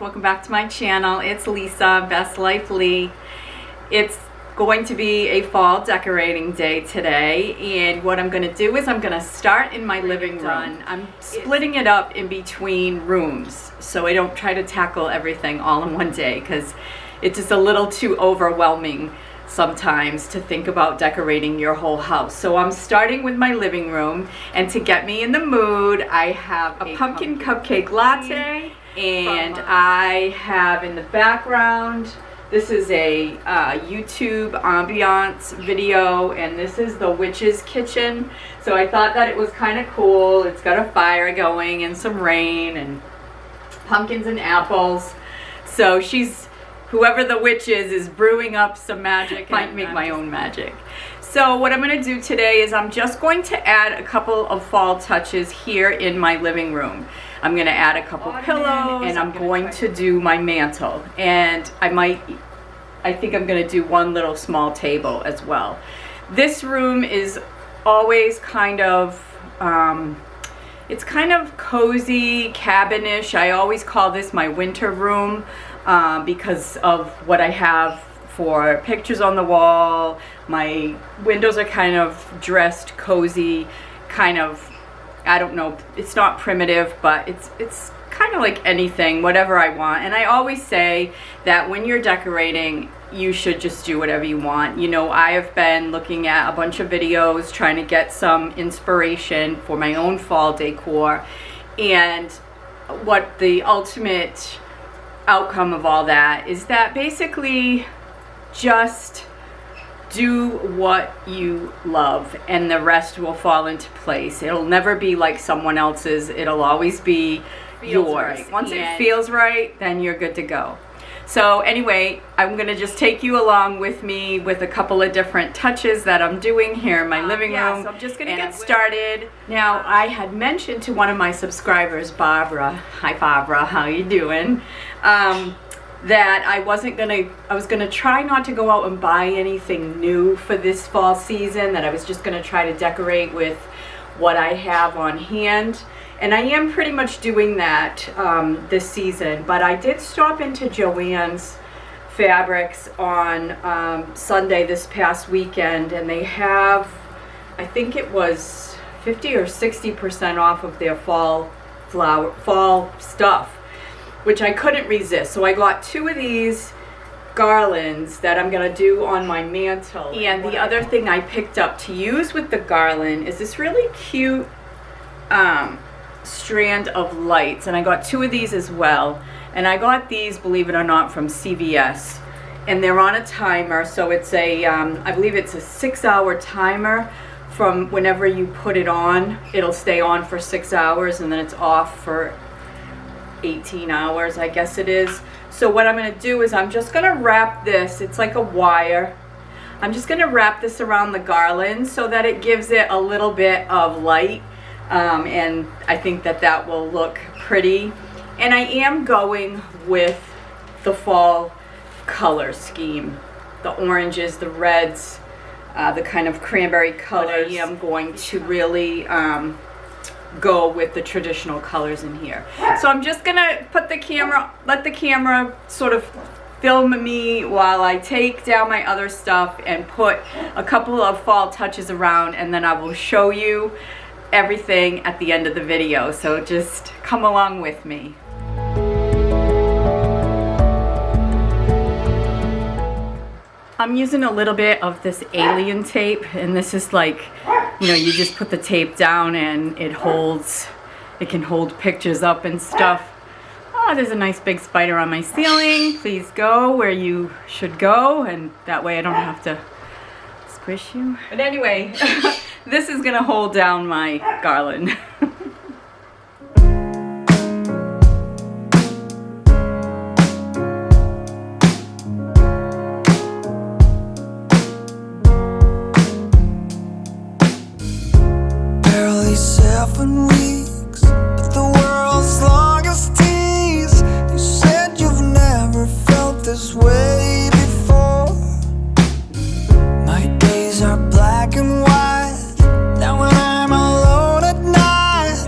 welcome back to my channel. It's Lisa, Best Life Lee. It's going to be a fall decorating day today, and what I'm going to do is I'm going to start in my living room. I'm splitting it up in between rooms so I don't try to tackle everything all in one day because it's just a little too overwhelming sometimes to think about decorating your whole house. So I'm starting with my living room, and to get me in the mood I have a pumpkin cupcake latte, and I have in the background, this is a YouTube ambiance video, and this is the witch's kitchen. So I thought that it was kind of cool. It's got a fire going and some rain and pumpkins and apples. So whoever the witch is brewing up some magic. Might make my own magic. So what I'm going to do today is I'm just going to add a couple of fall touches here in my living room. I'm going to add a couple pillows, and I'm going to do my mantle, and I think I'm going to do one little small table as well. This room is always kind of it's kind of cozy, cabinish. I always call this my winter room because of what I have for pictures on the wall. My windows are kind of dressed cozy, kind of, I don't know, it's not primitive, but it's kind of like anything, whatever I want. And I always say that when you're decorating, you should just do whatever you want. You know, I have been looking at a bunch of videos trying to get some inspiration for my own fall decor, and what the ultimate outcome of all that is that basically just do what you love and the rest will fall into place. It'll never be like someone else's. It'll always be yours. Right. Once it feels right, then you're good to go. So anyway, I'm going to just take you along with me with a couple of different touches that I'm doing here in my living room. So I'm just going to get started. Now, I had mentioned to one of my subscribers, Barbara, hi Barbara, how you doing? That I was gonna try not to go out and buy anything new for this fall season, that I was just gonna try to decorate with what I have on hand. And I am pretty much doing that this season, but I did stop into Joann's Fabrics on Sunday this past weekend, and they have, I think it was 50 or 60% off of their fall stuff, which I couldn't resist. So I got two of these garlands that I'm gonna do on my mantle. And the other thing I picked up to use with the garland is this really cute strand of lights, and I got two of these as well. And I got these, believe it or not, from CVS, and they're on a timer. So it's a I believe it's a 6-hour timer. From whenever you put it on, it'll stay on for 6 hours, and then it's off for 18 hours, I guess it is. So what I'm going to do is I'm just going to wrap this, it's like a wire, I'm just going to wrap this around the garland so that it gives it a little bit of light, and I think that will look pretty. And I am going with the fall color scheme, the oranges, the reds, the kind of cranberry colors. I am going to really go with the traditional colors in here. So I'm just gonna let the camera sort of film me while I take down my other stuff and put a couple of fall touches around, and then I will show you everything at the end of the video. So just come along with me. I'm using a little bit of this alien tape, and this is like, you know, you just put the tape down and it can hold pictures up and stuff. Oh, there's a nice big spider on my ceiling. Please go where you should go, and that way I don't have to squish you. But anyway, this is gonna hold down my garland. Barely 7 weeks, but the world's longest tease. You said you've never felt this way before. My days are black and white. Now when I'm alone at night,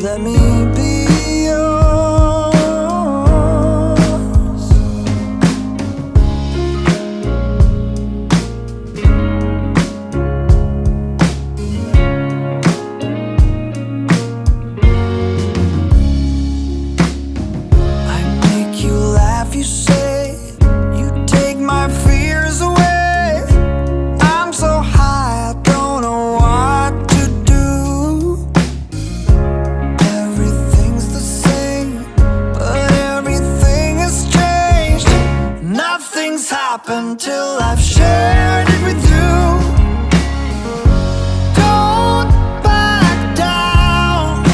Let me be yours. I make you laugh, you say, you take my fears away. I'm so high, I don't know what to do. Everything's the same, but everything has changed. Nothing's happened till I've shared it with you. Don't back down.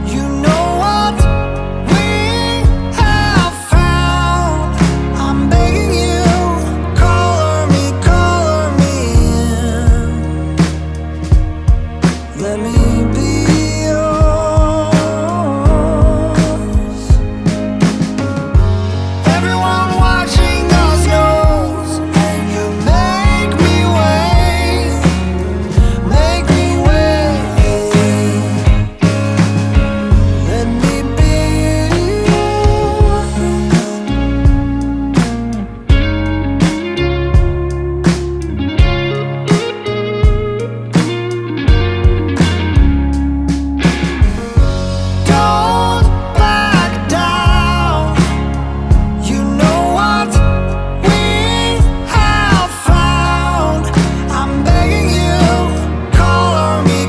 You know what we have found. I'm begging you, color me in. Let me be yours. Everyone watching us knows, and you make me wait, make me wait. Let me be yours. Don't back down. You know what we have found. I'm begging you, color me in.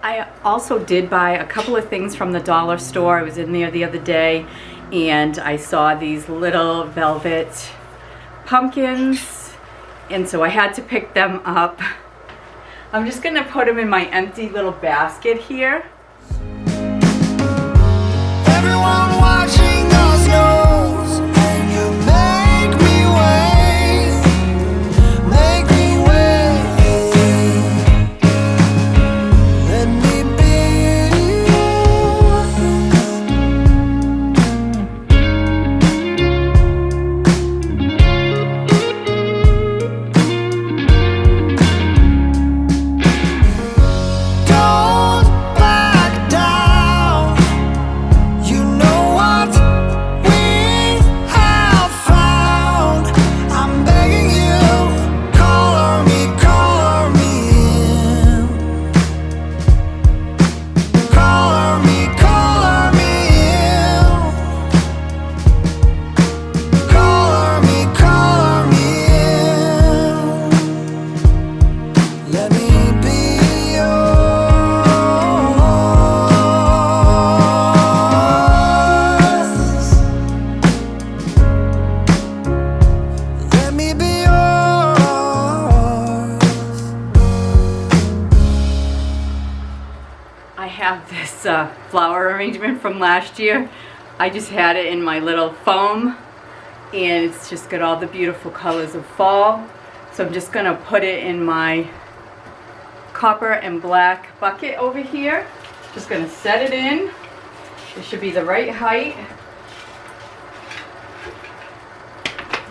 I also did buy a couple of things from the dollar store. I was in there the other day and I saw these little velvet pumpkins, and so I had to pick them up. I'm just gonna put them in my empty little basket here. Everyone watching us knows, and you make me wait, make me wait. Let me be yours. Don't back down. You know what we have found. I'm begging you, color me in. Color me in. Color me in. Let me be yours. Let me be yours. I have this flower arrangement from last year. I just had it in my little foam, and it's just got all the beautiful colors of fall. So I'm just gonna put it in my copper and black bucket over here. Just gonna set it in. It should be the right height.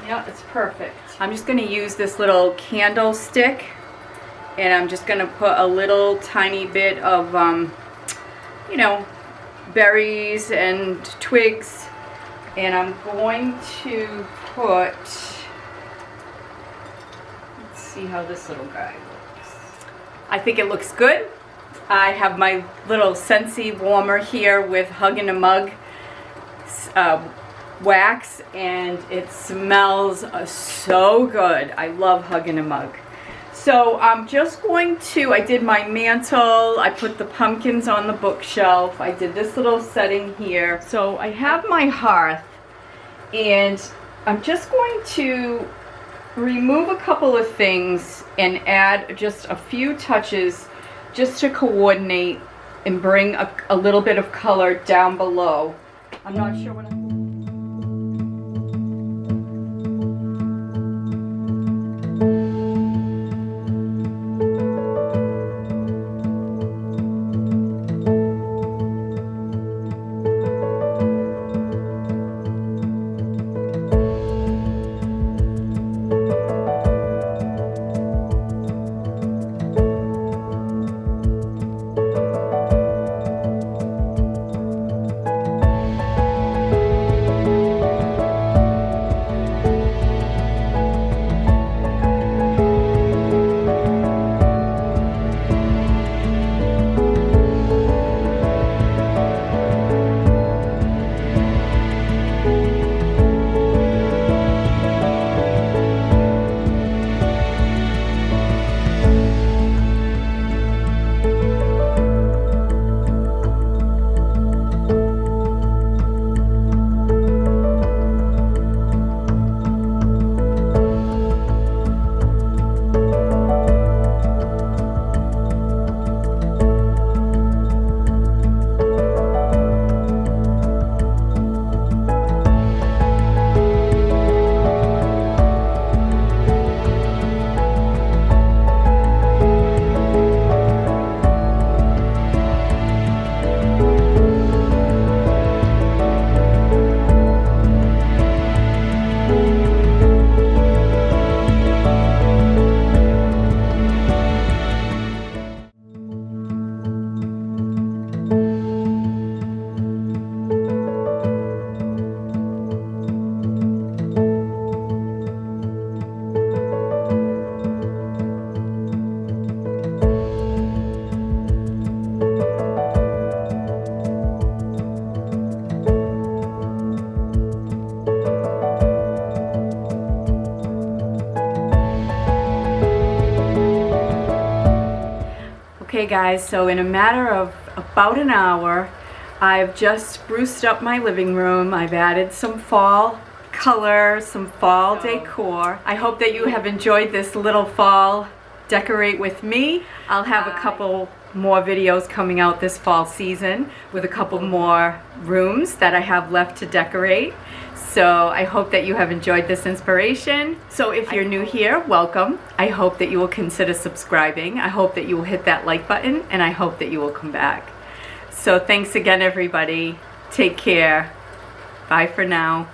Yeah, it's perfect. I'm just gonna use this little candlestick, and I'm just gonna put a little tiny bit of, you know, berries and twigs, and I'm going to put, let's see how this little guy looks. I think it looks good. I have my little Scentsy warmer here with Hug in a Mug wax, and it smells so good. I love Hug in a Mug. So I'm just going to, I did my mantle, I put the pumpkins on the bookshelf, I did this little setting here. So I have my hearth, and I'm just going to remove a couple of things and add just a few touches just to coordinate and bring a little bit of color down below. I'm not sure what I'm... Okay guys, so in a matter of about an hour, I've just spruced up my living room. I've added some fall color, some fall decor. I hope that you have enjoyed this little fall decorate with me. I'll have a couple more videos coming out this fall season with a couple more rooms that I have left to decorate. So I hope that you have enjoyed this inspiration. So if you're new here, welcome. I hope that you will consider subscribing. I hope that you will hit that like button, and I hope that you will come back. So thanks again, everybody. Take care. Bye for now.